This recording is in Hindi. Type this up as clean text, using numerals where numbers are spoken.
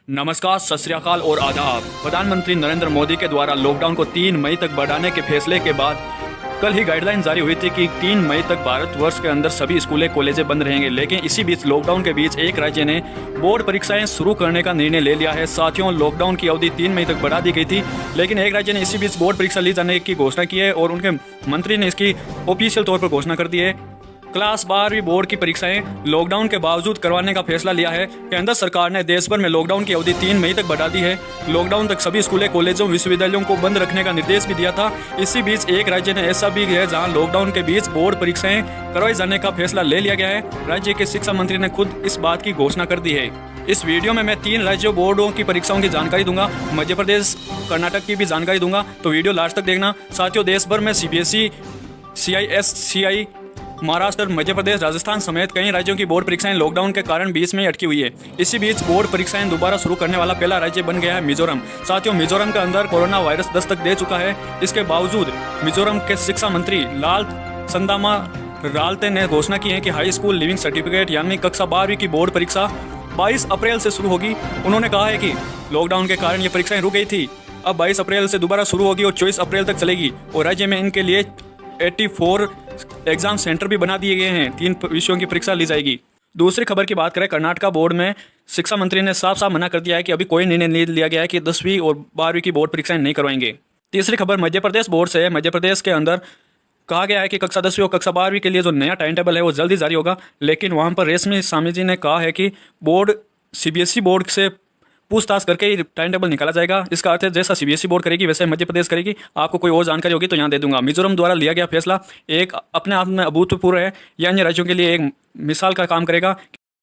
नमस्कार, सत श्री अकाल और आदाब। प्रधानमंत्री नरेंद्र मोदी के द्वारा लॉकडाउन को 3 मई तक बढ़ाने के फैसले के बाद कल ही गाइडलाइन जारी हुई थी कि 3 मई तक भारतवर्ष के अंदर सभी स्कूलें कॉलेजें बंद रहेंगे। लेकिन इसी बीच लॉकडाउन के बीच एक राज्य ने बोर्ड परीक्षाएं शुरू करने का निर्णय ले लिया है। साथियों, लॉकडाउन की अवधि 3 मई तक बढ़ा दी गई थी, लेकिन एक राज्य ने इसी बीच बोर्ड परीक्षा ली जाने की घोषणा की है और उनके मंत्री ने इसकी ऑफिशियल तौर पर घोषणा कर दी है। क्लास 12वीं बोर्ड की परीक्षाएं लॉकडाउन के बावजूद करवाने का फैसला लिया है। केंद्र सरकार ने देश भर में लॉकडाउन की अवधि 3 मई तक बढ़ा दी है। लॉकडाउन तक सभी स्कूलें, कॉलेजों, विश्वविद्यालयों को बंद रखने का निर्देश भी दिया था। इसी बीच एक राज्य ने ऐसा भी है जहां लॉकडाउन के बीच बोर्ड परीक्षाएं करवाए जाने का फैसला ले लिया गया है। राज्य के शिक्षा मंत्री ने खुद इस बात की घोषणा कर दी है। इस वीडियो में मैं 3 राज्यों बोर्डों की परीक्षाओं की जानकारी दूंगा, मध्य प्रदेश, कर्नाटक की भी जानकारी दूंगा, तो वीडियो लास्ट तक देखना। साथियों, देश भर में CBSE, CISCI, महाराष्ट्र, मध्य प्रदेश, राजस्थान समेत कई राज्यों की बोर्ड परीक्षाएं लॉकडाउन के कारण बीच में अटकी हुई है। इसी बीच बोर्ड परीक्षाएं दोबारा शुरू करने वाला पहला राज्य बन गया है मिजोरम। साथियों, मिजोरम के अंदर कोरोना वायरस दस्तक दे चुका है। इसके बावजूद मिजोरम के शिक्षा मंत्री लाल संदामा रालते ने घोषणा की है कि हाई स्कूल लिविंग सर्टिफिकेट यानी कक्षा 12वीं की बोर्ड परीक्षा 22 अप्रैल से शुरू होगी। उन्होंने कहा है कि लॉकडाउन के कारण ये परीक्षाएं रुक गई थी, अब 22 अप्रैल से दोबारा शुरू होगी और 24 अप्रैल तक चलेगी। और राज्य में इनके लिए 84 एग्जाम सेंटर भी बना दिए गए हैं। 3 विषयों की परीक्षा ली जाएगी। दूसरी खबर की बात करें, कर्नाटक बोर्ड में शिक्षा मंत्री ने साफ साफ मना कर दिया है कि अभी कोई निर्णय नहीं लिया गया है कि 10वीं और 12वीं की बोर्ड परीक्षाएं नहीं करवाएंगे। तीसरी खबर मध्य प्रदेश बोर्ड से है। मध्य प्रदेश के अंदर कहा गया है कि कक्षा 10वीं और कक्षा 12वीं के लिए जो नया टाइम टेबल है वो जल्दी जारी होगा। लेकिन वहाँ पर रेशमी स्वामी जी ने कहा है कि बोर्ड CBSE बोर्ड से पूछताछ करके ही टाइम टेबल निकाला जाएगा। इसका अर्थ है जैसा CBSE बोर्ड करेगी वैसे मध्य प्रदेश करेगी। आपको कोई और जानकारी होगी तो यहाँ दे दूंगा। मिजोरम द्वारा लिया गया फैसला एक अपने आप में अभूतपूर्व है। यह अन्य राज्यों के लिए एक मिसाल का काम करेगा।